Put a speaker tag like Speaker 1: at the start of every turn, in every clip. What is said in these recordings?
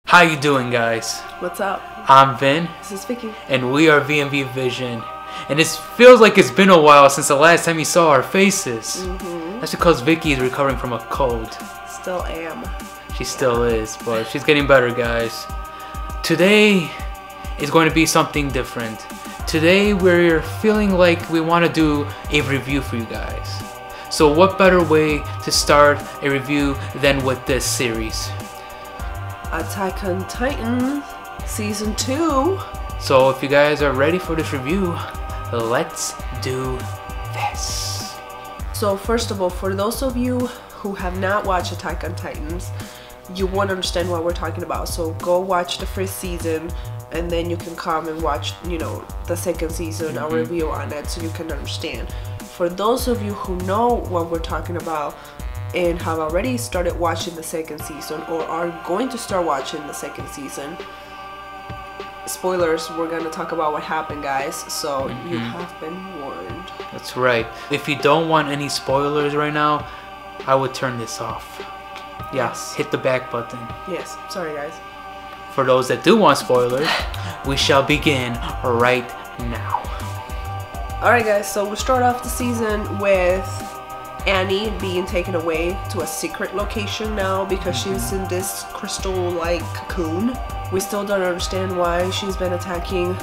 Speaker 1: How you doing, guys?
Speaker 2: What's up?
Speaker 1: I'm Vin.
Speaker 2: This is Vicky.
Speaker 1: And we are VNV Vision. And it feels like it's been a while since the last time you saw our faces. That's because Vicky is recovering from a cold.
Speaker 2: Still am.
Speaker 1: She still is, but she's getting better, guys. Today is going to be something different. Today we're feeling like we want to do a review for you guys. So what better way to start a review than with this series?
Speaker 2: Attack on Titan Season 2.
Speaker 1: So if you guys are ready for this review, let's do this.
Speaker 2: So first of all, for those of you who have not watched Attack on Titans, you won't understand what we're talking about. So go watch the first season and then you can come and watch, the second season, our review on it, so you can understand. For those of you who know what we're talking about and have already started watching the second season or are going to start watching the second season, spoilers, we're going to talk about what happened, guys, so you have been warned.
Speaker 1: That's right. If you don't want any spoilers right now, I would turn this off. Yes, hit the back button.
Speaker 2: Yes, sorry guys.
Speaker 1: For those that do want spoilers, we shall begin right now.
Speaker 2: Alright guys, so we start off the season with Annie being taken away to a secret location now because she's in this crystal-like cocoon. We still don't understand why she's been attacking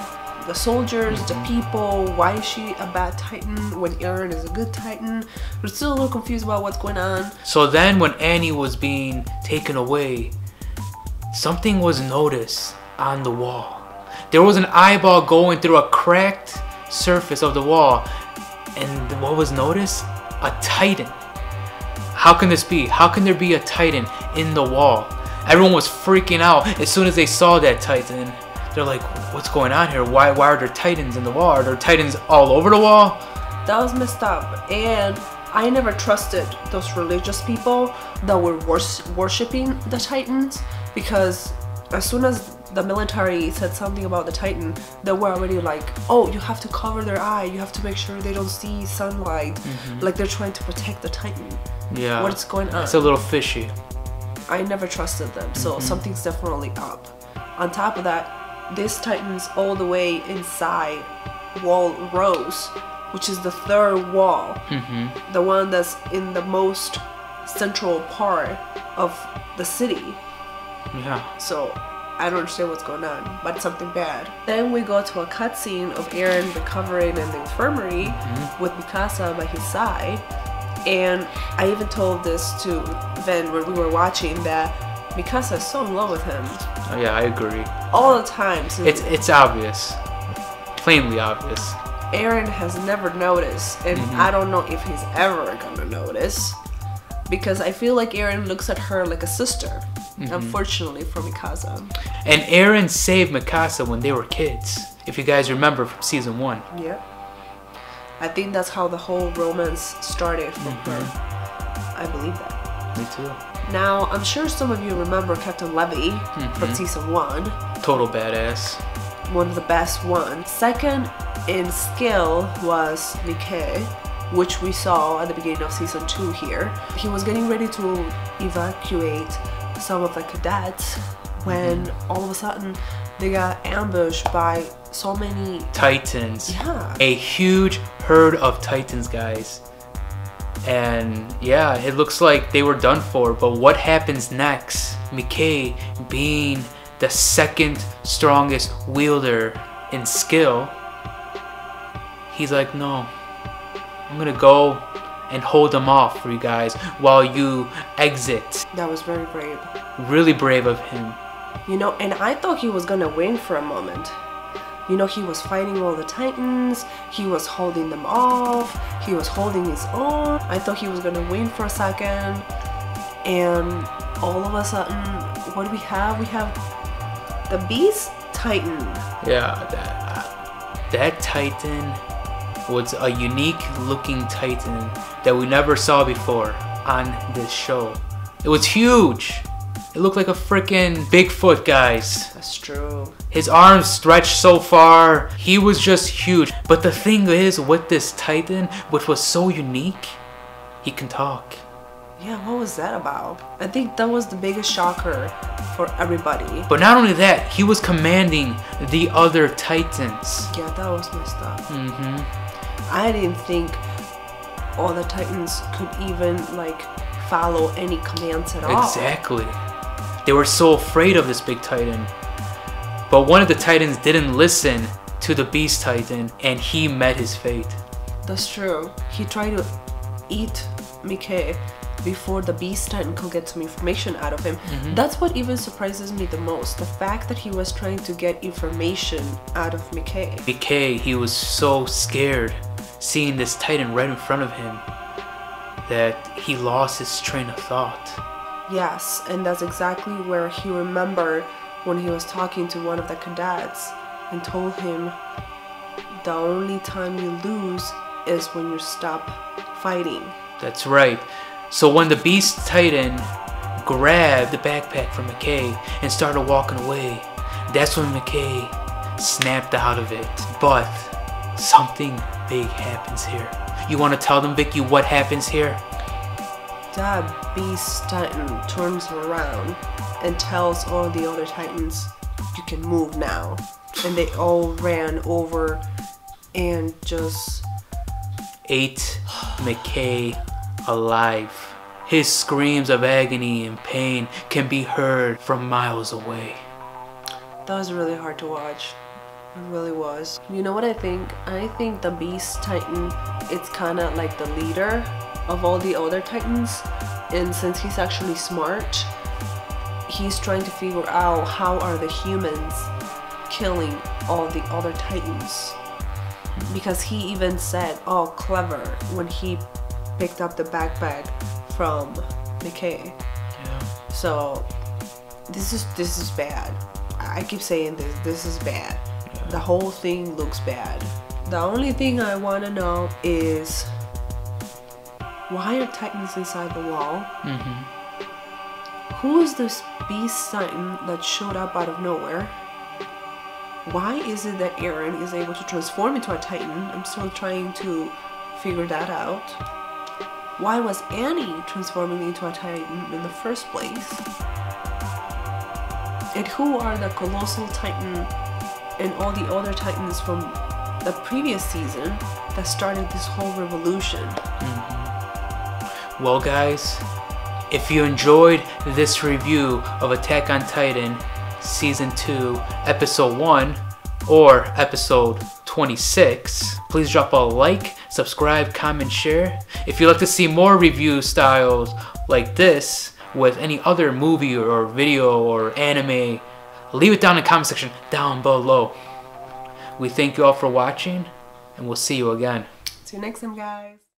Speaker 2: the soldiers, the people. Why is she a bad Titan when Eren is a good Titan? We're still a little confused about what's going on.
Speaker 1: So then when Annie was being taken away, something was noticed on the wall. There was an eyeball going through a cracked surface of the wall, and what was noticed? A Titan. How can this be? How can there be a Titan in the wall? Everyone was freaking out as soon as they saw that Titan. They're like, what's going on here? Why are there Titans in the wall? Are there Titans all over the wall?
Speaker 2: That was messed up, and I never trusted those religious people that were worshipping the Titans, because as soon as the military said something about the Titan, they were already like, oh, you have to cover their eye, you have to make sure they don't see sunlight, like they're trying to protect the Titan.
Speaker 1: Yeah.
Speaker 2: What's going on?
Speaker 1: It's a little fishy.
Speaker 2: I never trusted them, so something's definitely up. On top of that, this Titan's all the way inside Wall Rose, which is the third wall, the one that's in the most central part of the city.
Speaker 1: Yeah.
Speaker 2: So I don't understand what's going on, but it's something bad. Then we go to a cutscene of Eren recovering in the infirmary with Mikasa by his side. And I even told this to Ven when we were watching that Mikasa is so in love with him.
Speaker 1: Oh, yeah, I agree.
Speaker 2: All the time.
Speaker 1: It's obvious. Plainly obvious.
Speaker 2: Eren has never noticed, and I don't know if he's ever gonna notice, because I feel like Eren looks at her like a sister, unfortunately for Mikasa.
Speaker 1: And Eren saved Mikasa when they were kids, if you guys remember from season 1.
Speaker 2: Yeah. I think that's how the whole romance started from her. I believe that.
Speaker 1: Me too.
Speaker 2: Now, I'm sure some of you remember Captain Levy from season 1.
Speaker 1: Total badass.
Speaker 2: One of the best ones. Second in skill was Nikke, which we saw at the beginning of season 2 here. He was getting ready to evacuate some of the cadets when all of a sudden they got ambushed by so many
Speaker 1: Titans.
Speaker 2: Yeah.
Speaker 1: A huge herd of Titans, guys. And yeah, it looks like they were done for, but what happens next? Nikke, being the second strongest wielder in skill, he's like, no, I'm gonna go and hold them off for you guys while you exit.
Speaker 2: That was very brave.
Speaker 1: Really brave of him.
Speaker 2: And I thought he was gonna win for a moment. He was fighting all the Titans, he was holding them off, he was holding his own. I thought he was gonna win for a second, and all of a sudden, what do we have? We have the Beast Titan.
Speaker 1: Yeah, that Titan was a unique looking Titan that we never saw before on this show. It was huge. It looked like a freaking Bigfoot, guys.
Speaker 2: That's true.
Speaker 1: His arms stretched so far. He was just huge. But the thing is, with this Titan, which was so unique, he can talk.
Speaker 2: Yeah, what was that about? I think that was the biggest shocker for everybody.
Speaker 1: But not only that, he was commanding the other Titans.
Speaker 2: Yeah, that was messed up.
Speaker 1: Mm-hmm.
Speaker 2: I didn't think all the Titans could even like follow any commands at all.
Speaker 1: Exactly. They were so afraid of this big Titan. But one of the Titans didn't listen to the Beast Titan, and he met his fate.
Speaker 2: That's true. He tried to eat Mickey before the Beast Titan could get some information out of him.
Speaker 1: Mm-hmm.
Speaker 2: That's what even surprises me the most. The fact that he was trying to get information out of Mickey.
Speaker 1: Mickey, he was so scared seeing this Titan right in front of him that he lost his train of thought.
Speaker 2: Yes, and that's exactly where he remembered when he was talking to one of the cadets and told him the only time you lose is when you stop fighting.
Speaker 1: That's right. So when the Beast Titan grabbed the backpack from McKay and started walking away, that's when McKay snapped out of it. But something big happens here. You want to tell them, Vicky, what happens here?
Speaker 2: That Beast Titan turns around and tells all the other Titans, you can move now. And they all ran over and just
Speaker 1: ate McKay alive. His screams of agony and pain can be heard from miles away.
Speaker 2: That was really hard to watch. It really was. You know what I think? I think the Beast Titan, it's kind of like the leader of all the other Titans. And since he's actually smart, he's trying to figure out how are the humans killing all the other Titans. Because he even said, oh, clever, when he picked up the backpack from McKay.
Speaker 1: Yeah.
Speaker 2: So this is bad. I keep saying this is bad.
Speaker 1: Yeah.
Speaker 2: The whole thing looks bad. The only thing I want to know is why are Titans inside the wall?
Speaker 1: Mm-hmm.
Speaker 2: Who is this Beast Titan that showed up out of nowhere? Why is it that Eren is able to transform into a Titan? I'm still trying to figure that out. Why was Annie transforming into a Titan in the first place? And who are the Colossal Titan and all the other Titans from the previous season that started this whole revolution?
Speaker 1: Well, guys, if you enjoyed this review of Attack on Titan Season 2, Episode 1, or Episode 26, please drop a like, subscribe, comment, share. If you'd like to see more review styles like this with any other movie or video or anime, leave it down in the comment section down below. We thank you all for watching, and we'll see you again.
Speaker 2: See you next time, guys.